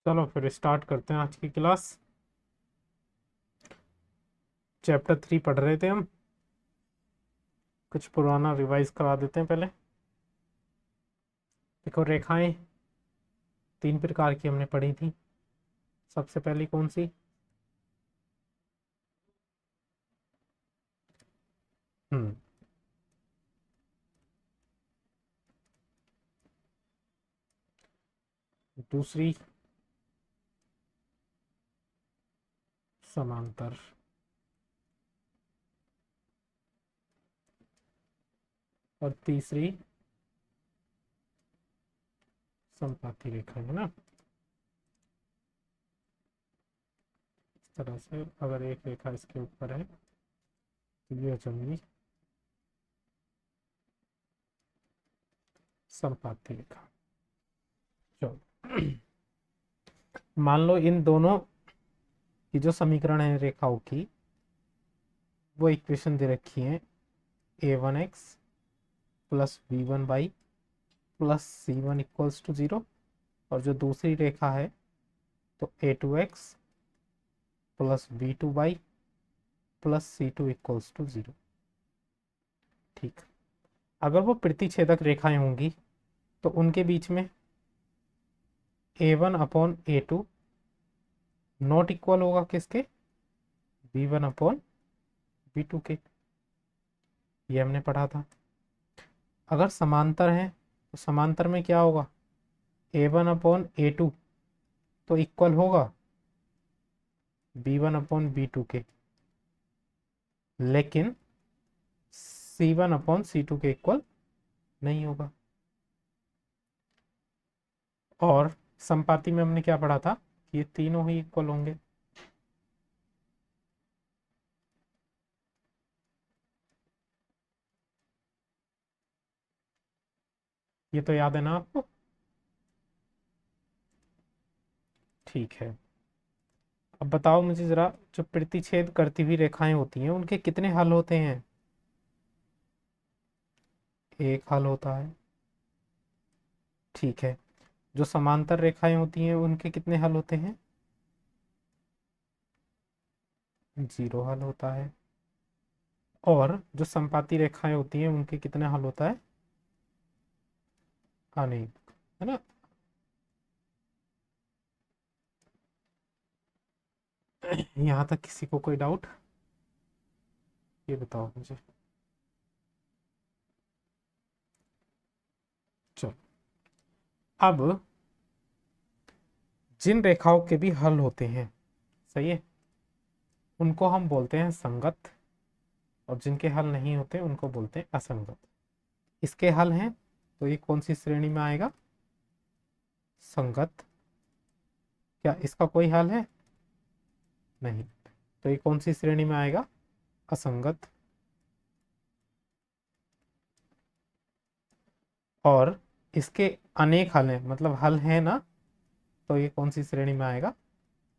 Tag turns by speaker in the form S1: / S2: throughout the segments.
S1: चलो फिर स्टार्ट करते हैं आज की क्लास। चैप्टर 3 पढ़ रहे थे हम। कुछ पुराना रिवाइज करा देते हैं पहले। देखो, रेखाएं तीन प्रकार की हमने पढ़ी थी। सबसे पहली कौन सी? हम्म दूसरी समांतर। और तीसरी समपाती रेखा, है ना। इस तरह से अगर एक रेखा इसके ऊपर है तो ये हो जाएगी समपाती रेखा। चलो, मान लो इन दोनों की जो समीकरण है रेखाओं की, वो इक्वेशन दे रखी है। a1x plus v1y plus c1 equals to 0। और जो दूसरी रेखा है तो a2x plus v2y plus c2 equals to 0। ठीक। अगर वो प्रतिच्छेदक रेखाएं होंगी तो उनके बीच में a1 upon a2 not equal होगा किसके? v1 अपॉन v2 के। ये हमने पढ़ा था। अगर समांतर है तो समांतर में क्या होगा? a1 अपॉन a2 तो इक्वल होगा v1 अपॉन v2 के, लेकिन c1 अपॉन c2 के इक्वल नहीं होगा। और संपाती में हमने क्या पढ़ा था? ये तीनों ही इक्वल होंगे। ये तो याद है ना आपको? ठीक है। अब बताओ मुझे जरा, जो प्रतिच्छेद करती हुई रेखाएं होती हैं उनके कितने हल होते हैं? एक हल होता है। ठीक है। जो समांतर रेखाएं होती हैं उनके कितने हल होते हैं? जीरो हल होता है। और जो संपाती रेखाएं होती हैं उनके कितने हल होता है? अनेक, है ना। यहाँ तक किसी को कोई डाउट? ये बताओ मुझे। चलो, अब जिन रेखाओं के भी हल होते हैं, सही है, उनको हम बोलते हैं संगत। और जिनके हल नहीं होते उनको बोलते हैं असंगत। इसके हल हैं तो ये कौन सी श्रेणी में आएगा? संगत। क्या इसका कोई हल है? नहीं, तो ये कौन सी श्रेणी में आएगा? असंगत। और इसके अनेक हल हैं, मतलब हल है ना, तो ये कौन सी श्रेणी में आएगा?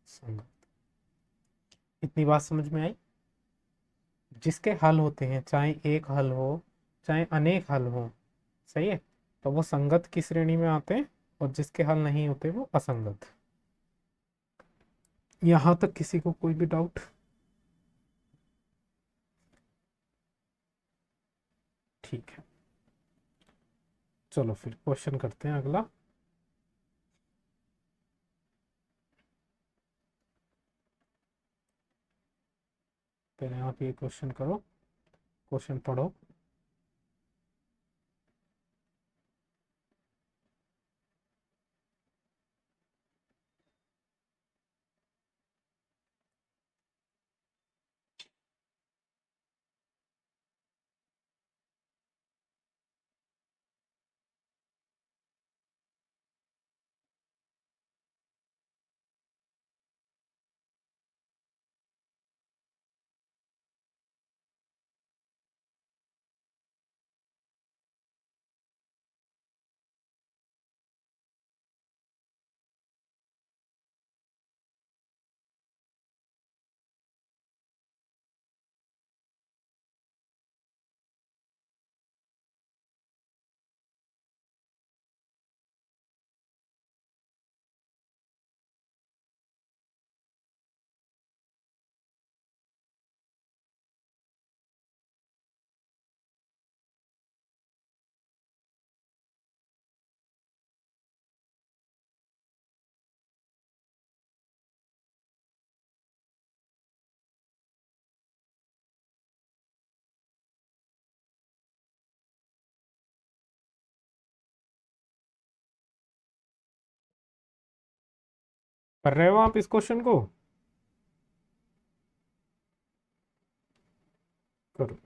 S1: संगत। इतनी बात समझ में आई? जिसके हल होते हैं, चाहे एक हल हो चाहे अनेक हल हो, सही है, तो वो संगत की श्रेणी में आते हैं। और जिसके हल नहीं होते वो असंगत। यहां तक किसी को कोई भी डाउट? ठीक है। चलो फिर क्वेश्चन करते हैं अगला। पहले आप ये क्वेश्चन करो, क्वेश्चन पढ़ो। कर रहे हो आप इस क्वेश्चन को? करो।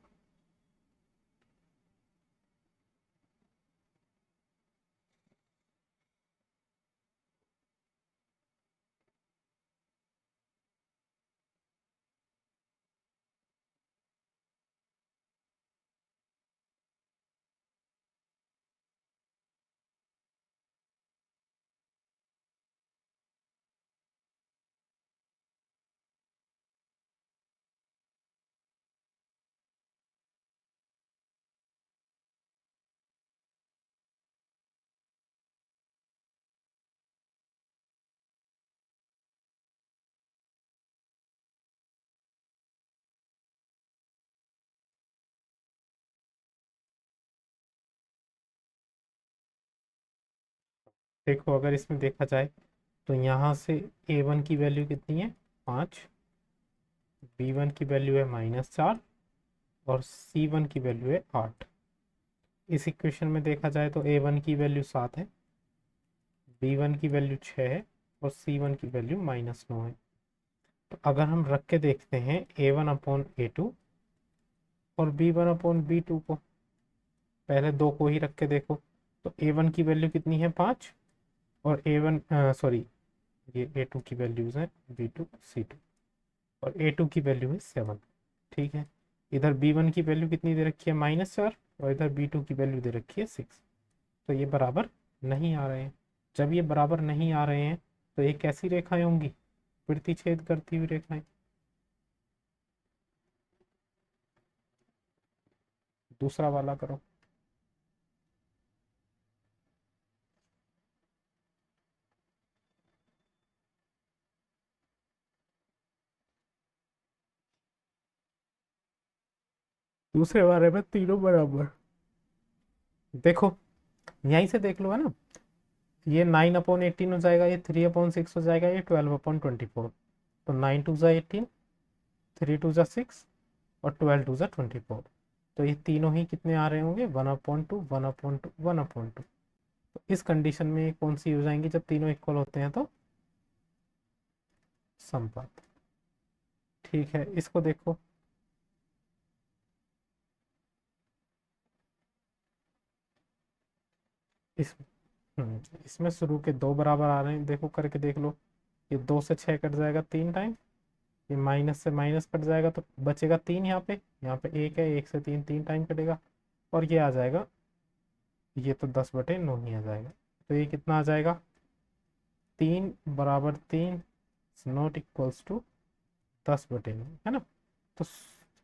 S1: देखो अगर इसमें देखा जाए तो यहाँ से a1 की वैल्यू कितनी है, 5, b1 की वैल्यू है -4 और c1 की वैल्यू है 8। इस इक्वेशन में देखा जाए तो a1 की वैल्यू 7 है, b1 की वैल्यू 6 है और c1 की वैल्यू -9 है। तो अगर हम रख के देखते हैं a1/a2 और b1/b2 को, पहले दो को ही रख के देखो। तो a1 की वैल्यू कितनी है, 5, और a1 सॉरी ये a2 की वैल्यूज है b2 c2, और a2 की वैल्यू है 7। ठीक है, इधर b1 की वैल्यू कितनी दे रखी है, -4, और इधर b2 की वैल्यू दे रखी है 6। तो ये बराबर नहीं आ रहे हैं। जब ये बराबर नहीं आ रहे हैं तो ये कैसी रेखाएं होंगी, प्रतिच्छेद करती हुई रेखाएं। दूसरा वाला करो। दूसरे बारे में तीनों बराबर। देखो यहीं से देख लो, है ना, ये 9/18 हो जाएगा, ये 3/6 हो जाएगा, ये 12/24। तो 9 2 ज़ा 18, 3 2 ज़ा 6 और 12 2 ज़ा 24। तो ये तीनों ही कितने आ रहे होंगे, 1/2, 1/2, 1/2। तो इस कंडीशन में ये कौन सी हो जाएंगी, जब तीनों इक्वल होते हैं तो समपात। ठीक है, इसको देखो। इस इसमें शुरू के दो बराबर आ रहे हैं, देखो करके देख लो। ये 2 से 6 कट जाएगा 3 टाइम, ये माइनस से माइनस कट जाएगा तो बचेगा 3। यहाँ पे 1 है, 1 से 3 3 टाइम कटेगा, और ये आ जाएगा, ये तो 10/9 ही आ जाएगा। तो ये कितना आ जाएगा, 3 = 3 नॉट इक्वल्स टू 10/9, है ना। तो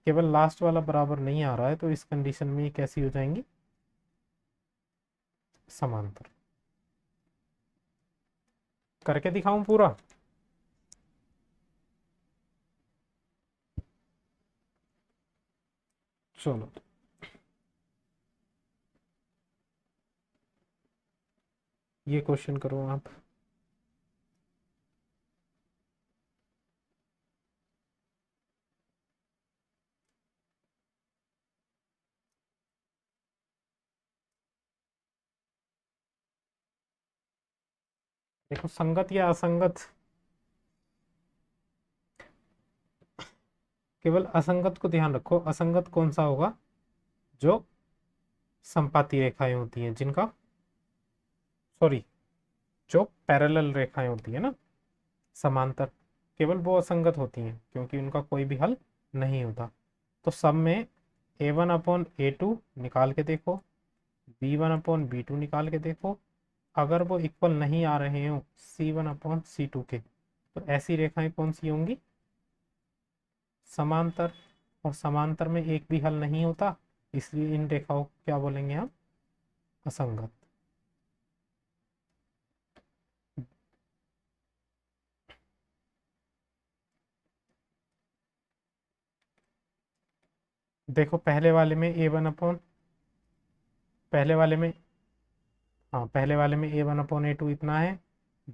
S1: केवल लास्ट वाला बराबर नहीं आ रहा है, तो इस कंडीशन में ये कैसी हो जाएंगी, समांतर। करके दिखाऊं पूरा? चलो ये क्वेश्चन करो आप। देखो संगत या असंगत, केवल असंगत को ध्यान रखो। असंगत कौन सा होगा, जो संपाती रेखाएं होती हैं जिनका, सॉरी, जो पैरेलल रेखाएं होती है ना, समांतर, केवल वो असंगत होती हैं क्योंकि उनका कोई भी हल नहीं होता। तो सब में a1/a2 निकाल के देखो, b1/b2 निकाल के देखो। अगर वो इक्वल नहीं आ रहे हो c1/c2 के, तो ऐसी रेखाएं कौन सी होंगी, समांतर। और समांतर में एक भी हल नहीं होता, इसलिए इन रेखाओं को क्या बोलेंगे हम, असंगत। देखो पहले वाले में पहले वाले में, हाँ पहले वाले में a1/a2 इतना है,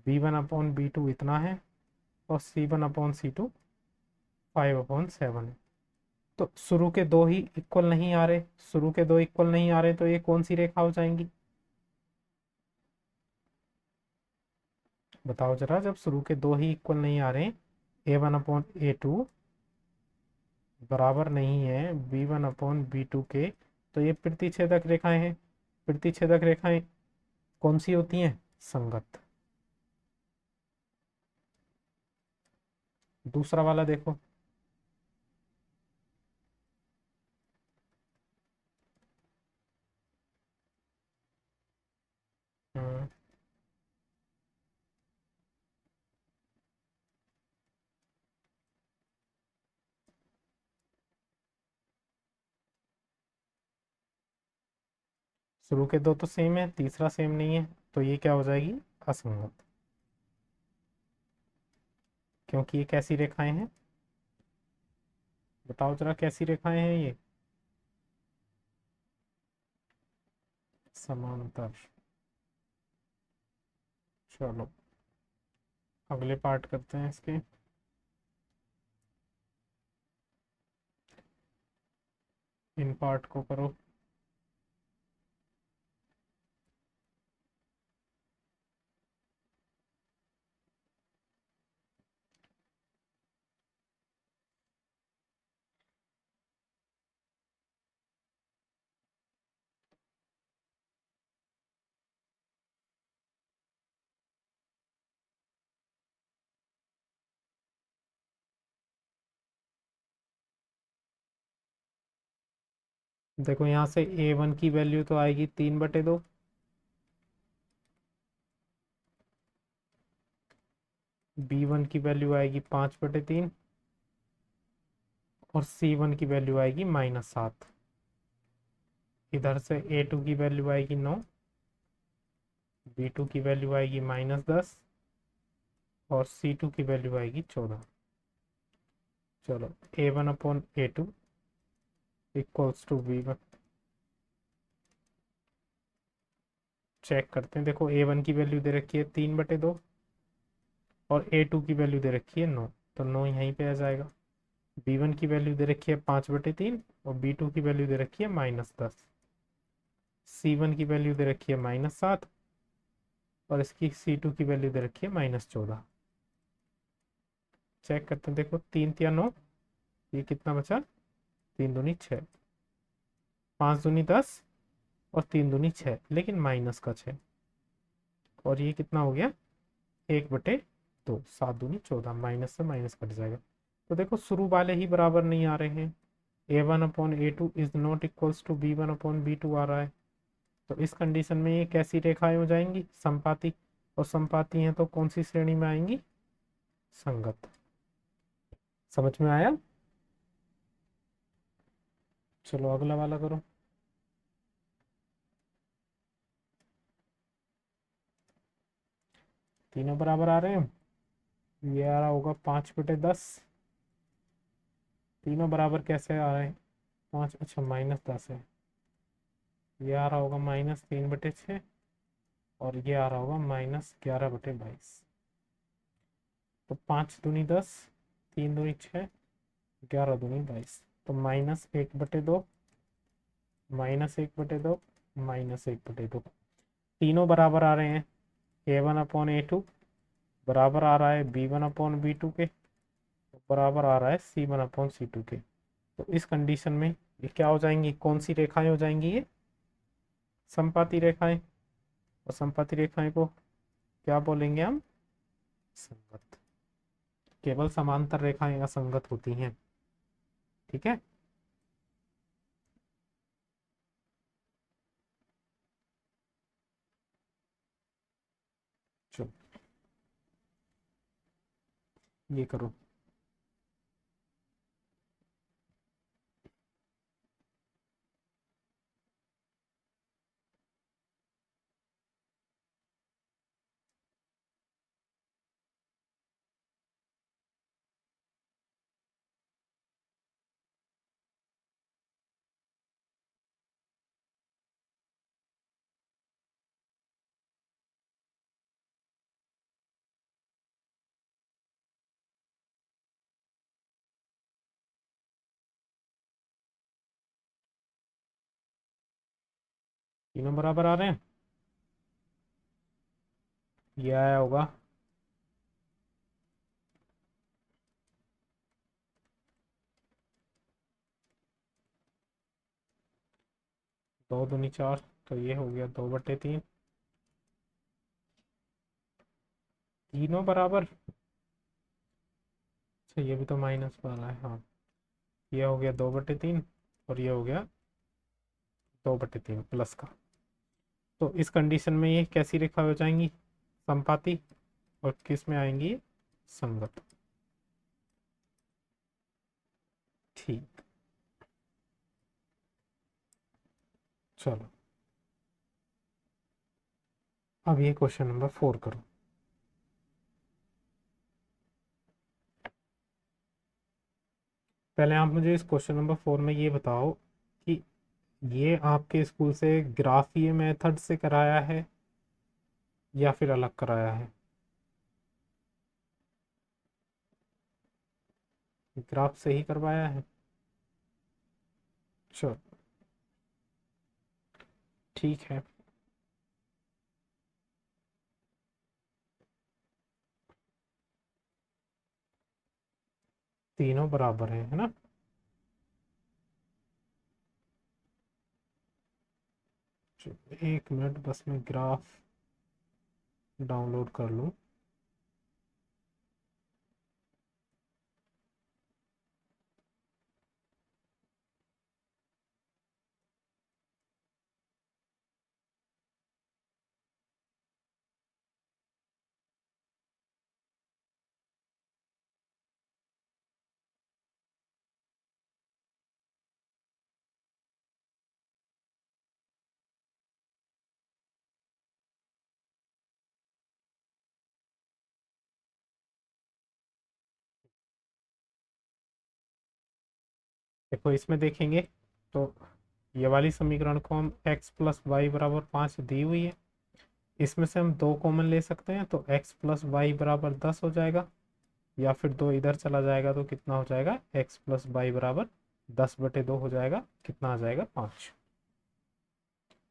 S1: b1/b2 इतना है, और c1/c2 5/7 है। तो शुरू के दो ही इक्वल नहीं आ रहे, शुरू के दो इक्वल नहीं आ रहे, तो ये कौन सी रेखा हो जाएंगी, बताओ जरा, जब शुरू के दो ही इक्वल नहीं आ रहे, a1/a2 बराबर नहीं है b1/b2 के, तो ये प्रतिच्छेदक रेखाएं हैं। प्रतिच्छेदक रेखाएं कौन सी होती हैं? संगत। दूसरा वाला देखो। हम्म, शुरू के दो तो सेम है, तीसरा सेम नहीं है, तो ये क्या हो जाएगी? असंगत। क्योंकि ये कैसी रेखाएं हैं? बताओ जरा, कैसी रेखाएं हैं ये? समांतर। चलो अगले पार्ट करते हैं इसके। इन पार्ट को करो। देखो यहाँ से a1 की वैल्यू तो आएगी 3/2, b1 की वैल्यू आएगी 5/3, और c1 की वैल्यू आएगी -7। इधर से a2 की वैल्यू आएगी 9, b2 की वैल्यू आएगी -10, और c2 की वैल्यू आएगी 14। चलो a1/a2 equals to b1। Check करते हैं। देखो a1 की वैल्यू दे रखी है 3/2, और a2 की वैल्यू दे रखी है 9, तो 9 यहीं पे आ जाएगा। b1 की वैल्यू दे रखी है 5/3, और b2 की वैल्यू दे रखी है -10, c1 की वैल्यू दे रखी है -7, और इसकी c2 की वैल्यू दे रखी है -14। चेक करते हैं। देखो 3 × 9, ये कितना बचा? 3 × 2 = 6, 5 × 2 = 10, और 3 × 2 = 6, लेकिन माइनस का 6, और ये कितना हो गया? 1/2। 7 × 2 = 14, माइनस से माइनस कट जाएगा। तो देखो शुरू वाले ही बराबर नहीं आ रहे हैं। a1/a2 is not equals to b1/b2 आ रहा है। तो इस कंडीशन में ये कैसी रेखाएं हो जाएंगी? संपाती। और संपाती हैं तो कौन सी श्रेणी में आएंगी? संगत। समझ में आया? चलो अगला वाला करो। तीनों बराबर आ रहे हैं। ये आ रहा होगा 5/10। तीनों बराबर कैसे आ रहे हैं? 5, अच्छा -10 है। ये आ रहा होगा -3/6, और ये आ रहा होगा -11/22। तो 5 × 2 = 10, 3 × 2 = 6, 11 × 2 = 22। तो -1/2, -1/2, -1/2। तीनों बराबर आ रहे हैं। a1/a2 बराबर आ रहा है b1/b2 के, बराबर आ रहा है c1/c2 के। तो इस कंडीशन में ये क्या हो जाएंगी? कौन सी रेखाएं हो जाएंगी? ये संपाती रेखाएं। और संपाती रेखाएं को क्या बोलेंगे हम? संगत। केवल समांतर रेखाएं असंगत होती हैं। ठीक है। चलो ये करो। तीनों बराबर आ रहे हैं। ये आया होगा दो दूनी चार, तो ये हो गया 2/3। तीनों बराबर। अच्छा ये भी तो माइनस वाला है, हाँ। ये हो गया 2/3 और ये हो गया 2/3 प्लस का। तो इस कंडीशन में ये कैसी रेखा हो जाएंगी? समपाती। और किस में आएंगी? संगत। ठीक। चलो अब ये क्वेश्चन नंबर 4 करो। पहले आप मुझे इस क्वेश्चन नंबर 4 में ये बताओ कि ये आपके स्कूल से ग्राफीय मेथड से कराया है या फिर अलग कराया है? ग्राफ से ही करवाया है। चलो ठीक है। तीनों बराबर है ना? चलो, 1 मिनट बस मैं ग्राफ डाउनलोड कर लूँ। देखो इसमें देखेंगे तो ये वाली समीकरण को हम x + y = 5 दी हुई है। इसमें से हम दो कॉमन ले सकते हैं, तो x + y = 10 हो जाएगा। या फिर दो इधर चला जाएगा तो कितना हो जाएगा? x + y = 10/2 हो जाएगा। कितना आ जाएगा? 5।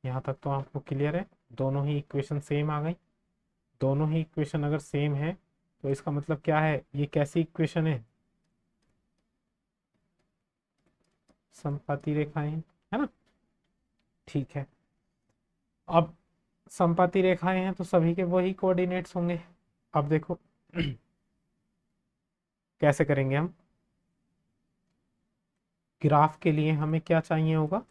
S1: यहाँ तक तो आपको क्लियर है? दोनों ही इक्वेशन सेम आ गई। दोनों ही इक्वेशन अगर सेम है तो इसका मतलब क्या है? ये कैसी इक्वेशन है? समपाती रेखाएं है ना? ठीक है। अब समपाती रेखाएं हैं तो सभी के वही कोऑर्डिनेट्स होंगे। अब देखो कैसे करेंगे हम। ग्राफ के लिए हमें क्या चाहिए होगा?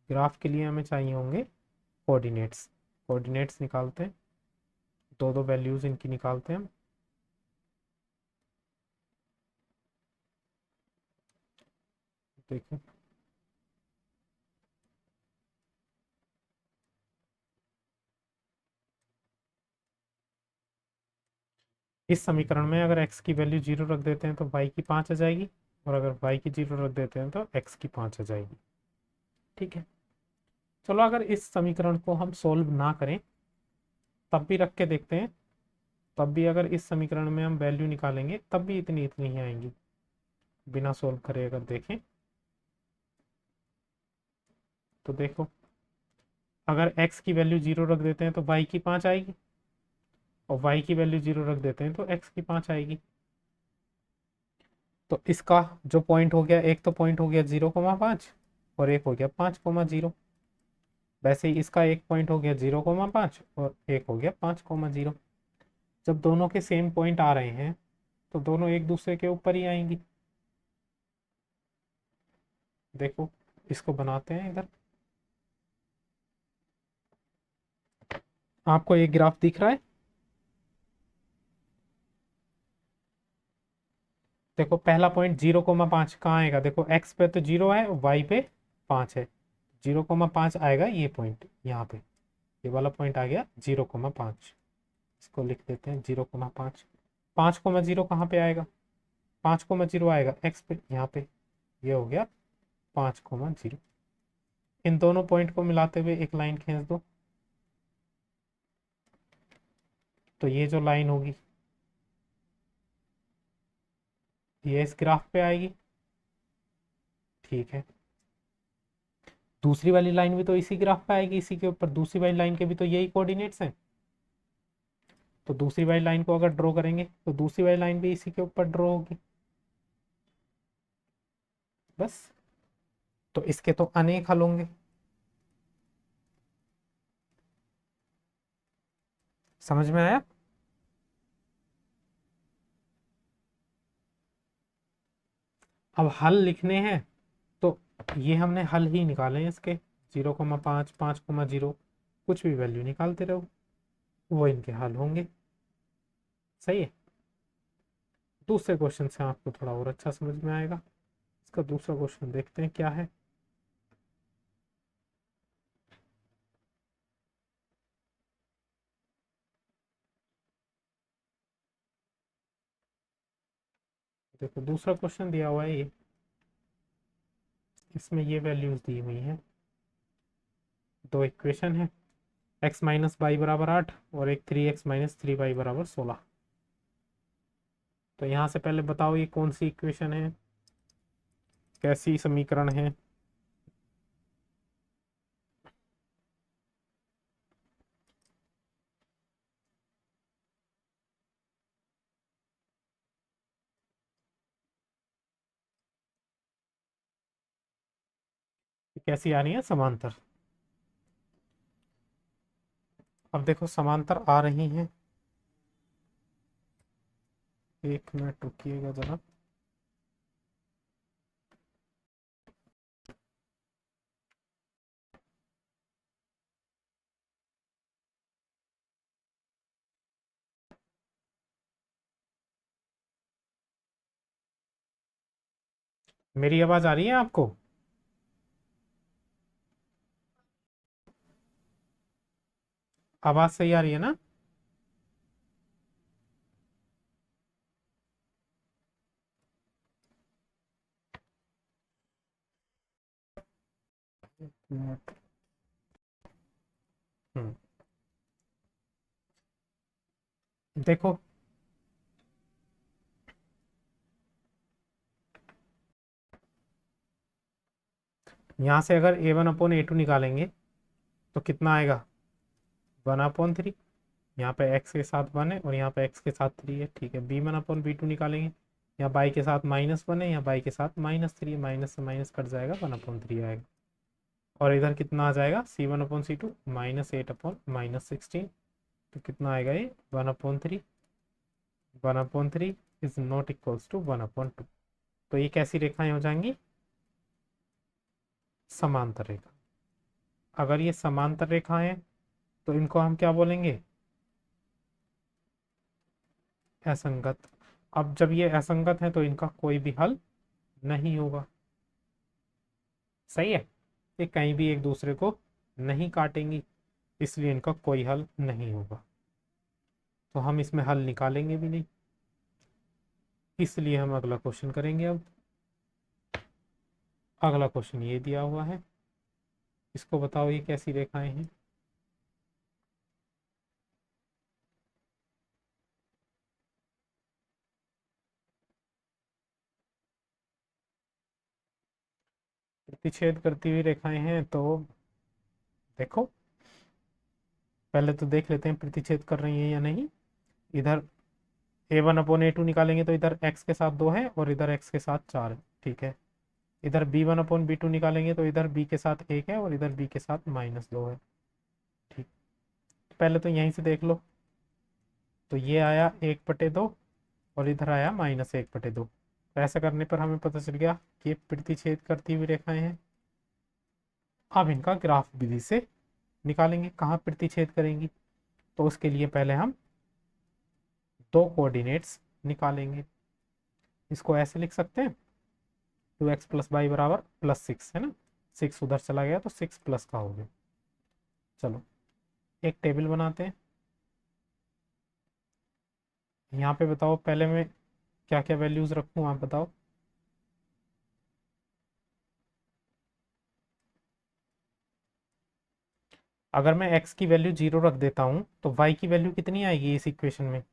S1: ग्राफ के लिए हमें चाहिए होंगे कोऑर्डिनेट्स। कोऑर्डिनेट्स निकालते हैं। दो दो वैल्यूज इनकी निकालते हैं हम। देखो इस समीकरण में अगर x की वैल्यू 0 रख देते हैं तो y की 5 आ जाएगी। और अगर y की 0 रख देते हैं तो x की 5 आ जाएगी। ठीक है। चलो अगर इस समीकरण को हम सोल्व ना करें तब भी रख के देखते हैं। तब भी अगर इस समीकरण में हम वैल्यू निकालेंगे तब भी इतनी इतनी ही आएंगी। बिना सोल्व करे अगर देखें तो देखो अगर x की वैल्यू 0 रख देते हैं तो y की 5 आएगी। और y की वैल्यू 0 रख देते हैं तो x की 5 आएगी। तो इसका जो पॉइंट हो गया, एक तो पॉइंट हो गया 0,5 और एक हो गया 5,0। वैसे ही इसका एक पॉइंट हो गया 0,5 और एक हो गया 5,0। जब दोनों के सेम पॉइंट आ रहे हैं तो दोनों एक दूसरे के ऊपर ही आएंगी। देखो इसको बनाते हैं इधर। आपको एक ग्राफ दिख रहा है? देखो पहला पॉइंट 0,5 कहाँ आएगा? देखो x पे तो 0 है, y पे 5 है। 0,5 आएगा ये पॉइंट यहाँ पे। ये वाला पॉइंट आ गया 0,5। इसको लिख देते हैं 0,5। 5,0 कहाँ पे आएगा? 5,0 आएगा x पे, यहाँ पे। ये हो गया 5,0। इन दोनों पॉइंट को मिलाते हुए एक लाइन खींच दो। तो ये जो लाइन होगी ये इस ग्राफ पे आएगी। ठीक है। दूसरी वाली लाइन भी तो इसी ग्राफ पे आएगी, इसी के ऊपर। दूसरी वाली लाइन के भी तो यही कोऑर्डिनेट्स हैं। तो दूसरी वाली लाइन को अगर ड्रॉ करेंगे तो दूसरी वाली लाइन भी इसी के ऊपर ड्रॉ होगी। बस। तो इसके तो अनेक हल होंगे। समझ में आया? अब हल लिखने हैं तो ये हमने हल ही निकाले हैं इसके, 0,5, 5,0, कुछ भी वैल्यू निकालते रहो, वो इनके हल होंगे। सही है। दूसरे क्वेश्चन से आपको थोड़ा और अच्छा समझ में आएगा। इसका दूसरा क्वेश्चन देखते हैं क्या है। देखो दूसरा क्वेश्चन दिया हुआ है ये, इसमें ये वैल्यूज दी हुई हैं, दो इक्वेशन है, x माइनस वाई बराबर 8 और एक 3x माइनस 3y बराबर 16। तो यहाँ से पहले बताओ ये कौन सी इक्वेशन है, कैसी समीकरण है। कैसी आ रही है? समांतर। अब देखो समांतर आ रही हैं, एक मिनट रुकिएगा जरा। मेरी आवाज आ रही है आपको? आवाज सही आ रही है ना? मिनट। हम्म, देखो यहाँ से अगर a1/a2 निकालेंगे तो कितना आएगा? 1/3। यहाँ पे x के साथ 1 है और यहाँ पे x के साथ 3 है, ठीक है। b1/b2 निकालेंगे, यहाँ बाई के साथ -1 है, यहाँ बाई के साथ -3 है, माइनस से माइनस कट जाएगा, 1/3 आएगा। और इधर कितना आ जाएगा? c1/c2 -8/-16। तो कितना आएगा ये? 1/3। 1/3 इज नॉट इक्वल्स टू 1/2। तो ये कैसी रेखाएं हो जाएंगी? समांतर रेखा। अगर ये समांतर रेखा है तो इनको हम क्या बोलेंगे? असंगत। अब जब ये असंगत है तो इनका कोई भी हल नहीं होगा। सही है। ये कहीं भी एक दूसरे को नहीं काटेंगी, इसलिए इनका कोई हल नहीं होगा, तो हम इसमें हल निकालेंगे भी नहीं। इसलिए हम अगला क्वेश्चन करेंगे। अब अगला क्वेश्चन ये दिया हुआ है, इसको बताओ ये कैसी रेखाएं हैं। प्रतिच्छेद करती हुई रेखाएं हैं, तो देखो पहले तो देख लेते हैं प्रतिच्छेद कर रही हैं या नहीं। इधर a1/a2 निकालेंगे तो इधर x के साथ 2 है और इधर x के साथ 4 है, ठीक है। इधर b1/b2 निकालेंगे तो इधर b के साथ 1 है और इधर b के साथ -2 है, ठीक। पहले तो यहीं से देख लो, तो ये आया 1/2 और इधर आया -1/2। तो ऐसा करने पर हमें पता चल गया कि ये प्रतिच्छेद करती हुई रेखाएं हैं। अब इनका ग्राफ विधि से निकालेंगे कहाँ प्रतिच्छेद करेंगी। तो उसके लिए पहले हम दो कोऑर्डिनेट्स निकालेंगे। इसको ऐसे लिख सकते हैं, 2x + y बराबर +6 है ना, 6 उधर चला गया तो 6 प्लस का हो गया। चलो एक टेबल बनाते हैं। यहाँ पे बताओ पहले मैं क्या क्या वैल्यूज रखूँ, आप बताओ। अगर मैं x की वैल्यू 0 रख देता हूँ तो y की वैल्यू कितनी आएगी इस इक्वेशन में?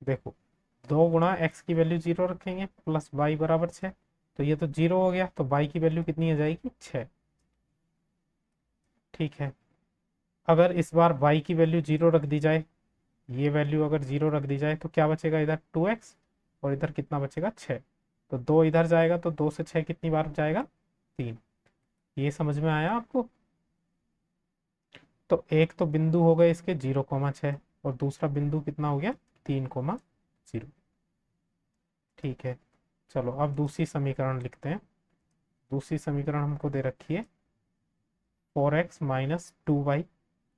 S1: देखो 2 × x की वैल्यू 0 रखेंगे प्लस y बराबर 6, तो ये तो 0 हो गया, तो y की वैल्यू कितनी आ जाएगी? 6। ठीक है। अगर इस बार y की वैल्यू 0 रख दी जाए, ये वैल्यू अगर 0 रख दी जाए तो क्या बचेगा? इधर 2x और इधर कितना बचेगा? 6। तो 2 इधर जाएगा, तो 2 से 6 कितनी बार जाएगा? 3। ये समझ में आया आपको? तो एक तो बिंदु हो गए इसके 0,6, और दूसरा बिंदु कितना हो गया? 3,0। ठीक है, चलो अब दूसरी समीकरण लिखते हैं। दूसरी समीकरण हमको दे रखी है 4x - 2y।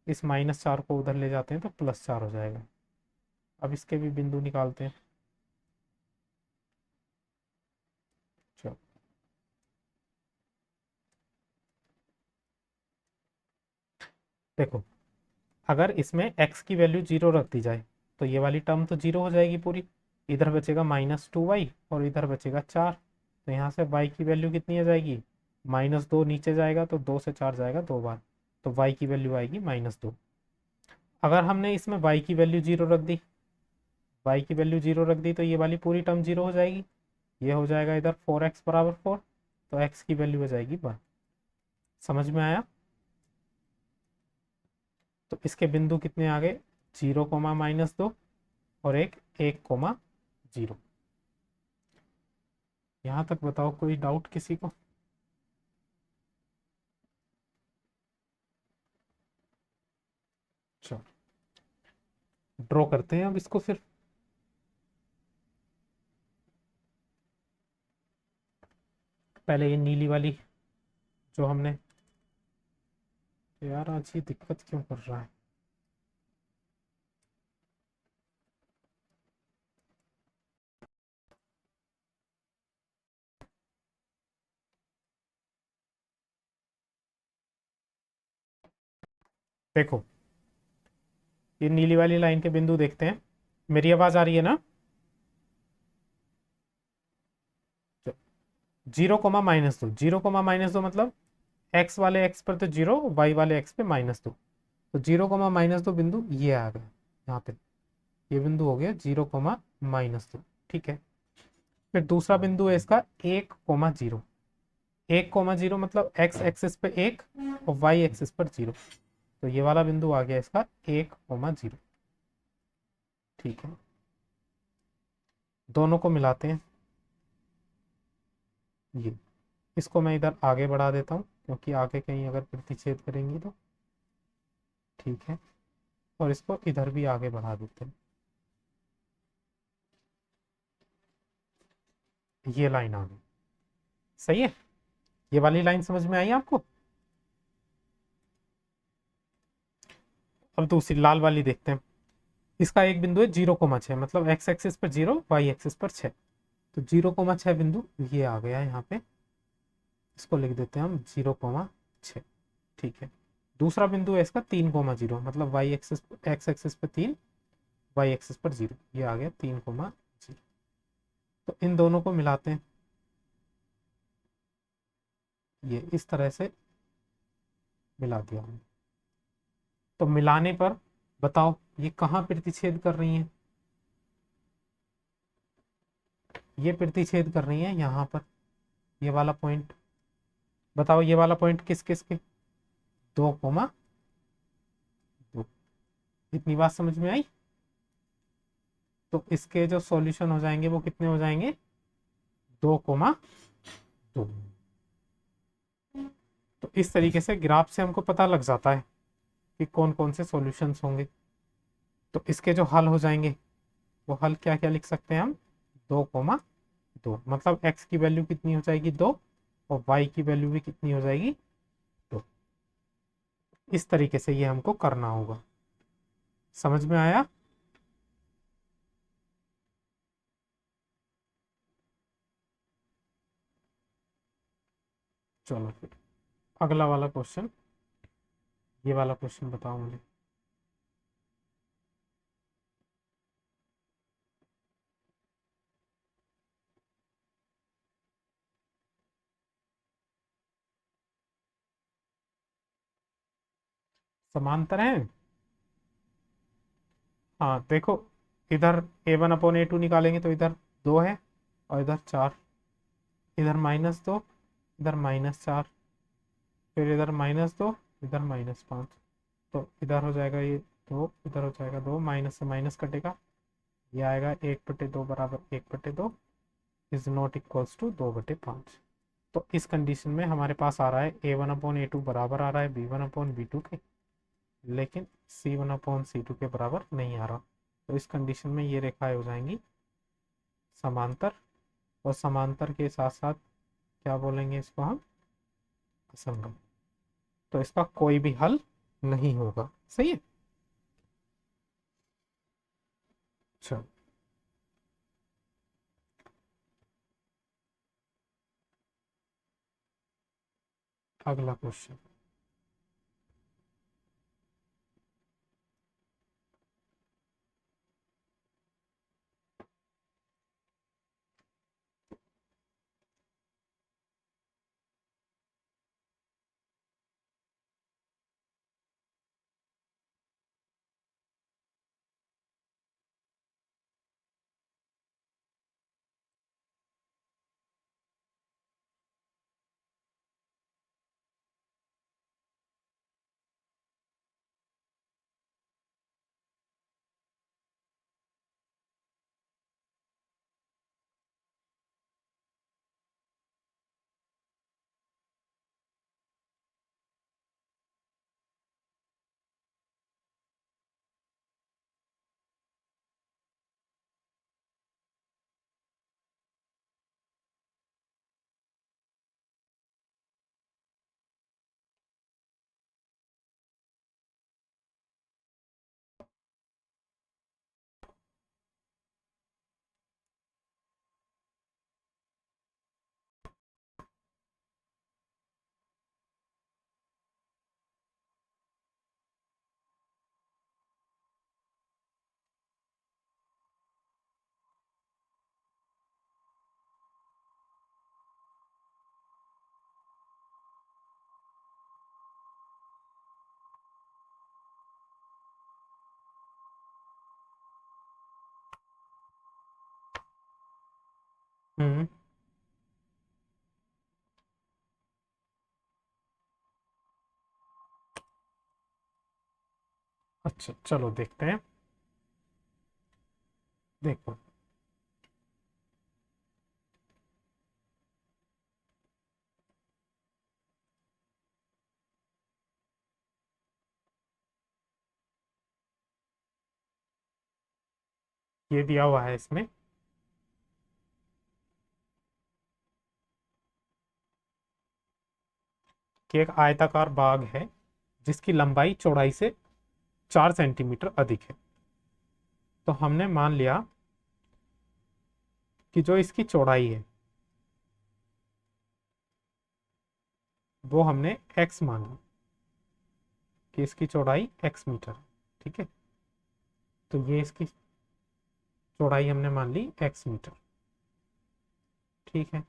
S1: इस -4 को उधर ले जाते हैं तो +4 हो जाएगा। अब इसके भी बिंदु निकालते हैं। चलो, देखो, अगर इसमें x की वैल्यू 0 रख दी जाए तो ये वाली टर्म तो 0 हो जाएगी पूरी। इधर बचेगा -2y और इधर बचेगा 4। तो यहाँ से y की वैल्यू कितनी आ जाएगी? -2 नीचे जाएगा तो 2 से 4 जाएगा 2 बार, तो y की वैल्यू आएगी -2। अगर हमने इसमें y की वैल्यू 0 रख दी, y की वैल्यू 0 रख दी, तो ये वाली पूरी टर्म 0 हो जाएगी। ये हो जाएगा इधर 4x = 4, तो x की वैल्यू हो जाएगी 1। समझ में आया? तो इसके बिंदु कितने आ गए? 0, -2 और 1,0। यहां तक बताओ, कोई डाउट किसी को? चलो, ड्रॉ करते हैं अब इसको फिर। पहले ये नीली वाली जो हमने, यार आज ये दिक्कत क्यों कर रहा है? देखो, ये नीली वाली लाइन के बिंदु देखते हैं। मेरी आवाज आ रही है ना? 0, -2, 0, -2 मतलब एक्स वाले एक्स पर तो 0, वाई वाले एक्स पे -2। तो 0, -2 बिंदु ये आ गया यहाँ पे। ये बिंदु हो गया 0, -2। ठीक है, फिर दूसरा बिंदु है इसका 1,0। 1,0 मतलब एक्स एक्सिस पे 1 और वाई एक्सिस पर 0। तो ये वाला बिंदु आ गया इसका 1,0। ठीक है, दोनों को मिलाते हैं। ये, इसको मैं इधर आगे बढ़ा देता हूँ क्योंकि आगे कहीं अगर प्रतिच्छेद करेंगी तो। ठीक है, और इसको इधर भी आगे बढ़ा देते हैं। ये लाइन आ गई। सही है, ये वाली लाइन समझ में आई आपको? अब दूसरी लाल वाली देखते हैं। इसका एक बिंदु है 0,6, मतलब एक्स एक्सिस पर 0, वाई एक्सिस पर 6। तो 0,6 बिंदु ये आ गया यहाँ पे। इसको लिख देते हैं हम 0,6। ठीक है, दूसरा बिंदु है इसका 3,0, मतलब वाई एक्सिस, एक्स एक्सिस पर 3, वाई एक्सिस पर 0। ये आ गया 3,0। तो इन दोनों को मिलाते हैं। ये इस तरह से मिला दिया हमने। तो मिलाने पर बताओ ये कहाँ प्रतिच्छेद कर रही हैं? ये प्रतिच्छेद कर रही हैं यहाँ पर, ये वाला पॉइंट। बताओ ये वाला पॉइंट किस किस के? 2,2। इतनी बात समझ में आई? तो इसके जो सॉल्यूशन हो जाएंगे वो कितने हो जाएंगे? 2,2। तो इस तरीके से ग्राफ से हमको पता लग जाता है कि कौन कौन से सॉल्यूशंस होंगे। तो इसके जो हल हो जाएंगे वो हल क्या क्या लिख सकते हैं हम? 2,2 मतलब x की वैल्यू कितनी हो जाएगी? 2, और y की वैल्यू भी कितनी हो जाएगी? 2। इस तरीके से ये हमको करना होगा। समझ में आया? चलो फिर अगला वाला क्वेश्चन, ये वाला क्वेश्चन बताओ मुझे। समांतर है? हाँ देखो, इधर A1/A2 निकालेंगे तो इधर 2 है और इधर 4। इधर -2, इधर -4, फिर इधर -2, इधर -5। तो इधर हो जाएगा ये 2, इधर हो जाएगा 2, माइनस से माइनस कटेगा। ये आएगा 1/2 बराबर 1/2। Is not equals to 2/5। तो इस कंडीशन में हमारे पास आ रहा है A1/A2 बराबर आ रहा है B1/B2 के, लेकिन C1/C2 के बराबर नहीं आ रहा। तो इस कंडीशन में ये रेखाएं हो जाएंगी समांतर, और समांतर के साथ साथ क्या बोलेंगे इसको हम, असंगम। तो इसका कोई भी हल नहीं होगा। सही है। चलो अगला क्वेश्चन। हम्म। अच्छा चलो देखते हैं। देखो ये दिया हुआ है इसमें कि एक आयताकार बाग है जिसकी लंबाई चौड़ाई से 4 सेंटीमीटर अधिक है। तो हमने मान लिया कि जो इसकी चौड़ाई है वो हमने x मान ली, कि इसकी चौड़ाई x मीटर। ठीक है। तो ये इसकी चौड़ाई हमने मान ली x मीटर। ठीक है।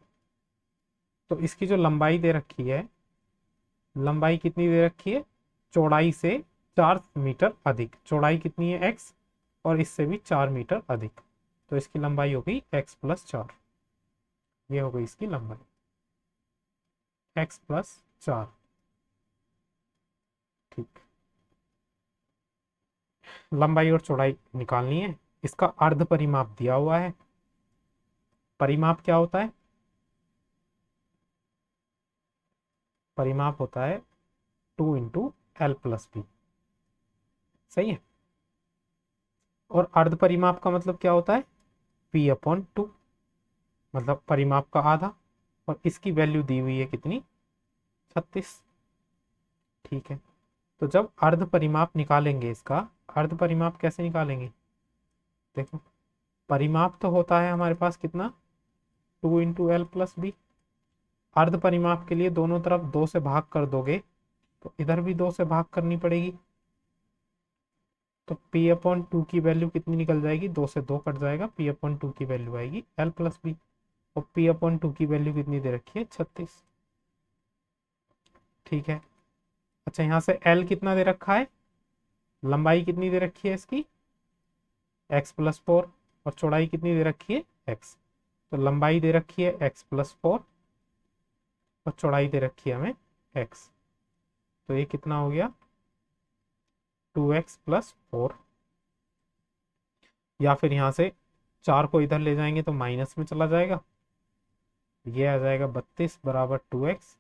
S1: तो इसकी जो लंबाई दे रखी है, लंबाई कितनी दे रखी है, चौड़ाई से 4 मीटर अधिक। चौड़ाई कितनी है x, और इससे भी 4 मीटर अधिक। तो इसकी लंबाई हो गई x+4। ये हो गई इसकी लंबाई x+4। ठीक। लंबाई और चौड़ाई निकालनी है। इसका अर्ध परिमाप दिया हुआ है। परिमाप क्या होता है, परिमाप होता है 2 × L+B। सही है। और अर्ध परिमाप का मतलब क्या होता है, P/2, मतलब परिमाप का आधा। और इसकी वैल्यू दी हुई है कितनी, 36। ठीक है। तो जब अर्ध परिमाप निकालेंगे इसका, अर्ध परिमाप कैसे निकालेंगे, देखो परिमाप तो होता है हमारे पास कितना, 2 × L+B। अर्ध परिमाप के लिए दोनों तरफ 2 से भाग कर दोगे तो इधर भी 2 से भाग करनी पड़ेगी। तो P/2 की वैल्यू कितनी निकल जाएगी, 2 से 2 कट जाएगा, P/2 की वैल्यू आएगी L+B। और P/2 की वैल्यू कितनी दे रखी है, 36। ठीक है। अच्छा यहाँ से L कितना दे रखा है, लंबाई कितनी दे रखी है इसकी, x+4, और चौड़ाई कितनी दे रखी है, x। तो लंबाई दे रखी है x+4, और चौड़ाई दे रखी है हमें x। तो ये कितना हो गया, 2x+4। या फिर यहाँ से 4 को इधर ले जाएंगे तो माइनस में चला जाएगा, ये आ जाएगा 32 बराबर 2x,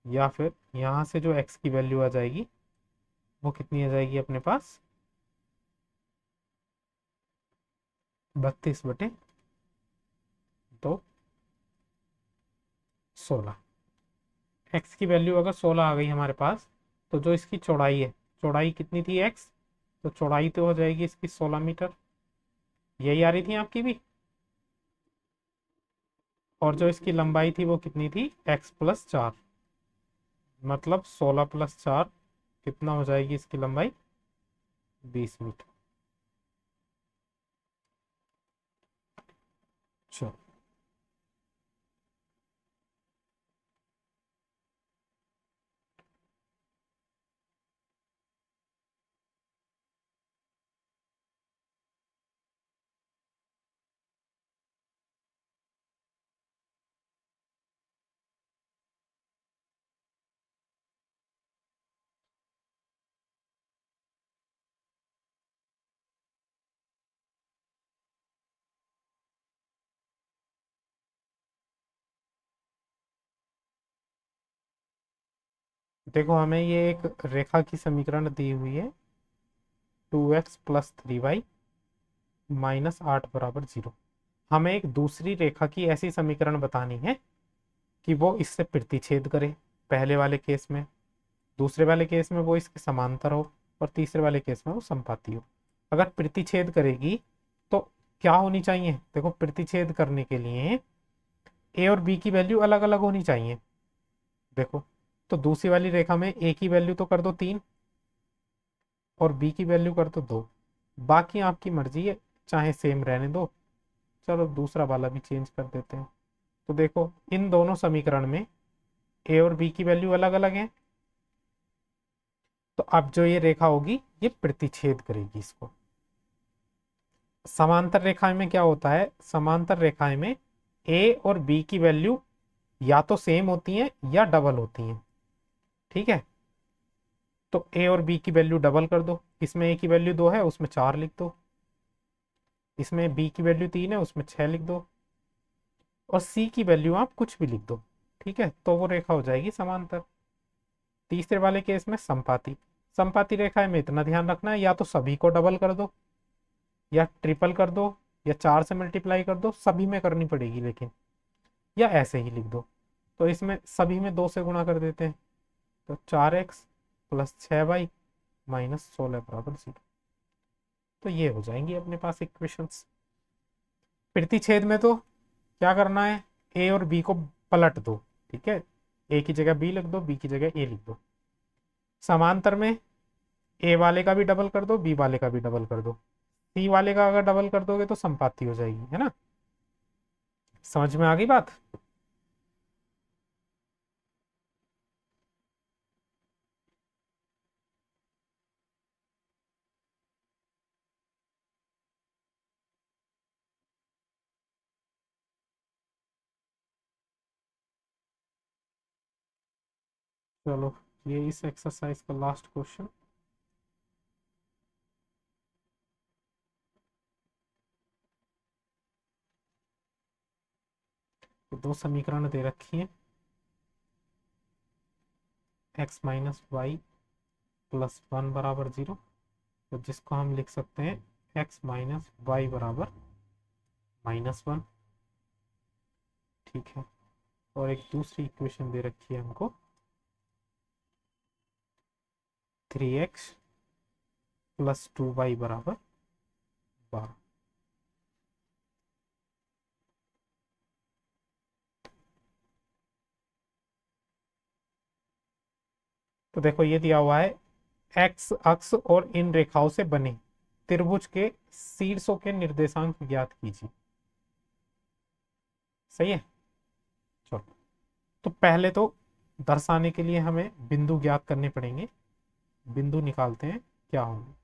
S1: या फिर यहाँ से जो x की वैल्यू आ जाएगी वो कितनी आ जाएगी अपने पास, 32/2 16। x की वैल्यू अगर 16 आ गई हमारे पास, तो जो इसकी चौड़ाई है, चौड़ाई कितनी थी x, तो चौड़ाई तो हो जाएगी इसकी 16 मीटर, यही आ रही थी आपकी भी। और जो इसकी लंबाई थी वो कितनी थी, x+4, मतलब 16+4 कितना हो जाएगी इसकी लंबाई, 20 मीटर। चलो, देखो हमें ये एक रेखा की समीकरण दी हुई है, 2x+3y -8 = 0। हमें एक दूसरी रेखा की ऐसी समीकरण बतानी है कि वो इससे प्रतिच्छेद करे, पहले वाले केस में, दूसरे वाले केस में वो इसके समांतर हो, और तीसरे वाले केस में वो समपाती हो। अगर प्रतिच्छेद करेगी तो क्या होनी चाहिए, देखो प्रतिच्छेद करने के लिए ए और बी की वैल्यू अलग अलग होनी चाहिए। देखो, तो दूसरी वाली रेखा में ए की वैल्यू तो कर दो 3 और बी की वैल्यू कर दो 2, बाकी आपकी मर्जी है, चाहे सेम रहने दो। चलो दूसरा वाला भी चेंज कर देते हैं। तो देखो इन दोनों समीकरण में ए और बी की वैल्यू अलग अलग है, तो अब जो ये रेखा होगी ये प्रतिच्छेद करेगी इसको। समांतर रेखाएं में क्या होता है, समांतर रेखाएं में ए और बी की वैल्यू या तो सेम होती हैं या डबल होती हैं। ठीक है, तो ए और बी की वैल्यू डबल कर दो, इसमें ए की वैल्यू 2 है उसमें 4 लिख दो, इसमें बी की वैल्यू 3 है उसमें 6 लिख दो, और सी की वैल्यू आप कुछ भी लिख दो। ठीक है, तो वो रेखा हो जाएगी समांतर। तीसरे वाले केस में संपाती, संपाती रेखा में इतना ध्यान रखना है, या तो सभी को डबल कर दो या ट्रिपल कर दो या 4 से मल्टीप्लाई कर दो, सभी में करनी पड़ेगी लेकिन, या ऐसे ही लिख दो। तो इसमें सभी में 2 से गुणा कर देते हैं, तो 4x+6y -16 = 0। तो ये हो जाएंगी अपने पास इक्वेशंस। प्रतिच्छेद में तो क्या करना है, ए और बी को पलट दो। ठीक है, ए की जगह बी लिख दो, बी की जगह ए लिख दो। समांतर में ए वाले का भी डबल कर दो, बी वाले का भी डबल कर दो, सी वाले का अगर डबल कर दोगे तो संपाती हो जाएगी, है ना। समझ में आ गई बात। चलो, ये इस एक्सरसाइज का लास्ट क्वेश्चन। तो दो समीकरण दे रखी हैं, x-y + 1 = 0, तो जिसको हम लिख सकते हैं x-y = -1। ठीक है, और एक दूसरी इक्वेशन दे रखी है हमको, 3x + 2y = 12। तो देखो ये दिया हुआ है, एक्स अक्ष और इन रेखाओं से बने त्रिभुज के शीर्षों के निर्देशांक ज्ञात कीजिए। सही है, चलो, तो पहले तो दर्शाने के लिए हमें बिंदु ज्ञात करने पड़ेंगे। बिंदु निकालते हैं क्या होंगे,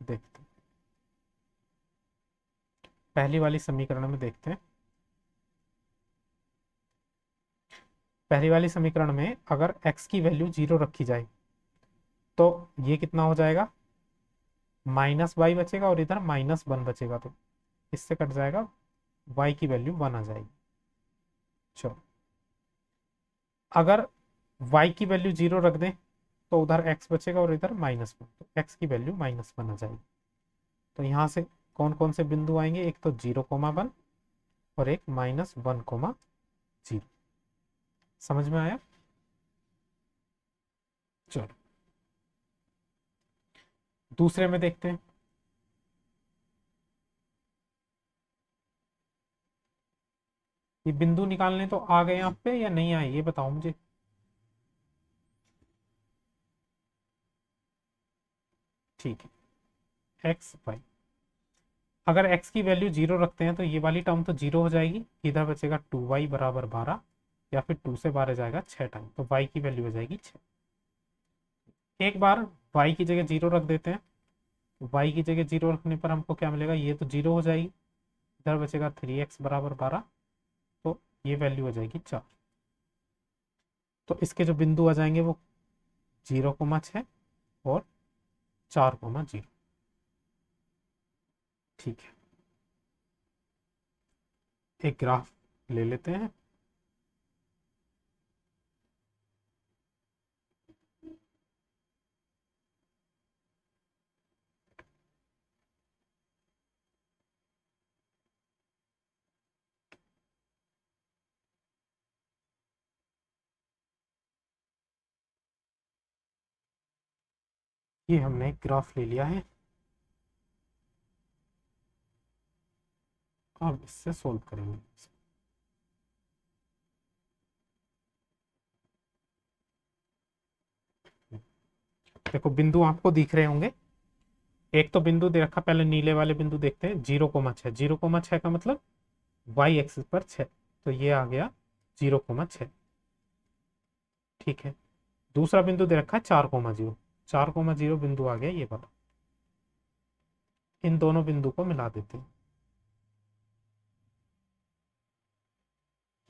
S1: देखते हैं। पहली वाली समीकरण में देखते हैं। पहली वाली समीकरण में अगर x की वैल्यू 0 रखी जाए तो ये कितना हो जाएगा, -y बचेगा और इधर -1 बचेगा, तो इससे कट जाएगा y की वैल्यू 1 आ जाएगी। चलो, अगर y की वैल्यू 0 रख दें तो उधर x बचेगा और इधर -1, तो x की वैल्यू -1 आ जाएगी। तो यहाँ से कौन कौन से बिंदु आएंगे, एक तो 0,1 और एक -1,0। समझ में आया? चलो दूसरे में देखते हैं। ये बिंदु निकालने तो आ गए आप पे या नहीं आए, ये बताओ मुझे। ठीक है, एक्स वाई, अगर x की वैल्यू 0 रखते हैं तो ये वाली टर्म तो 0 हो जाएगी, इधर बचेगा 2y बराबर 12, या फिर 2 से 12 जाएगा 6 टाइम, तो y की वैल्यू हो जाएगी 6। एक बार y की जगह 0 रख देते हैं, y की जगह 0 रखने पर हमको क्या मिलेगा, ये तो 0 हो जाएगी, इधर बचेगा 3x बराबर 12, तो ये वैल्यू हो जाएगी 4। तो इसके जो बिंदु आ जाएंगे वो 0,6 और 4,0। ठीक है, एक ग्राफ ले लेते हैं। ये हमने एक ग्राफ ले लिया है, अब इससे सोल्व करेंगे। देखो बिंदु आपको दिख रहे होंगे, एक तो बिंदु दे रखा, पहले नीले वाले बिंदु देखते हैं, 0,6, 0,6 का मतलब y एक्सिस पर 6, तो ये आ गया 0,6। ठीक है, दूसरा बिंदु दे रखा है 4,0, 4,0 बिंदु आ गया ये वाला, इन दोनों बिंदु को मिला देते हैं,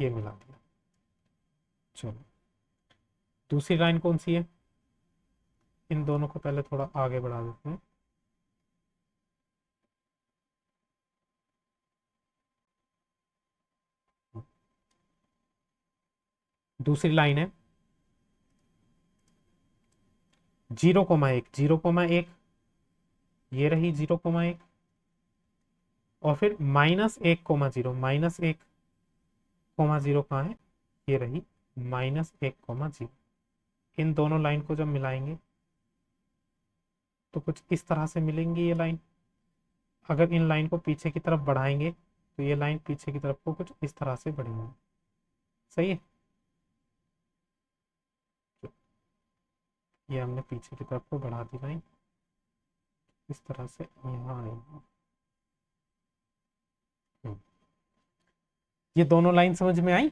S1: ये मिला दिया। चलो दूसरी लाइन कौन सी है, इन दोनों को पहले थोड़ा आगे बढ़ा देते हैं। दूसरी लाइन है 0,1, 0,1, ये रही 0,1, और फिर -1,0, -1,0 कहाँ है, ये रही -1,0। इन दोनों लाइन को जब मिलाएंगे तो कुछ इस तरह से मिलेंगी ये लाइन। अगर इन लाइन को पीछे की तरफ बढ़ाएंगे तो ये लाइन पीछे की तरफ को कुछ इस तरह से बढ़ेंगी। सही है, ये हमने पीछे की तरफ को बढ़ा दी लाइन, इस तरह से यहाँ आएंगे। ये दोनों लाइन समझ में आई?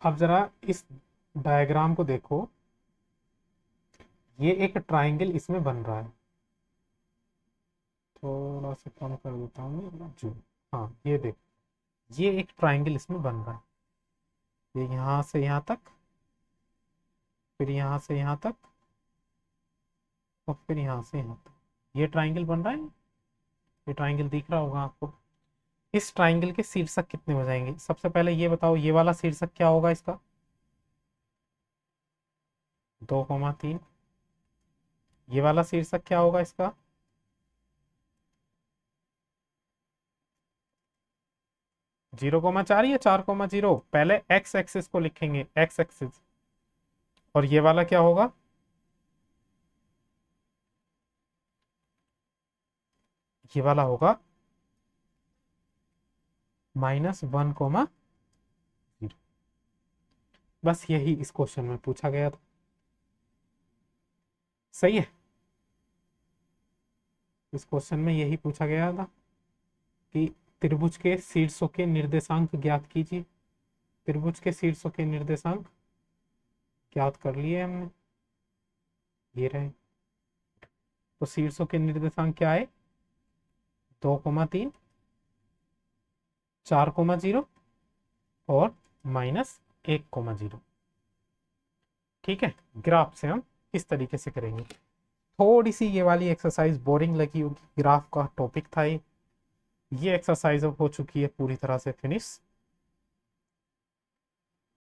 S1: अब जरा इस डायग्राम को देखो, ये एक ट्राइंगल इसमें बन रहा है, थोड़ा सा कम कर देता हूँ जो, हाँ ये देखो, ये एक ट्राइंगल इसमें बन रहा है, ये यहाँ से यहाँ तक, फिर यहाँ से यहाँ तक, और फिर यहाँ से यहाँ तक, ये ट्राइंगल बन रहा है। ये ट्राइंगल दिख रहा होगा आपको। इस ट्राइंगल के शीर्षक कितने हो जाएंगे, सबसे पहले ये बताओ, ये वाला शीर्षक क्या होगा इसका, 2,3। ये वाला शीर्षक क्या होगा इसका, 0,4 या 4,0। पहले एक्स एक्सिस को लिखेंगे, एक्स एक्सिस, और ये वाला क्या होगा, ये वाला होगा -1,0। बस यही इस क्वेश्चन में पूछा गया था। सही है, इस क्वेश्चन में यही पूछा गया था कि त्रिभुज के शीर्षों के निर्देशांक ज्ञात कीजिए। त्रिभुज के शीर्षों के निर्देशांक ज्ञात कर लिए हमने, ये रहे। तो शीर्षों के निर्देशांक क्या है, 2,3, 4,0 और -1,0। ठीक है, ग्राफ से हम इस तरीके से करेंगे। थोड़ी सी ये वाली एक्सरसाइज बोरिंग लगी होगी, ग्राफ का टॉपिक था ये एक्सरसाइज अब हो चुकी है पूरी तरह से फिनिश।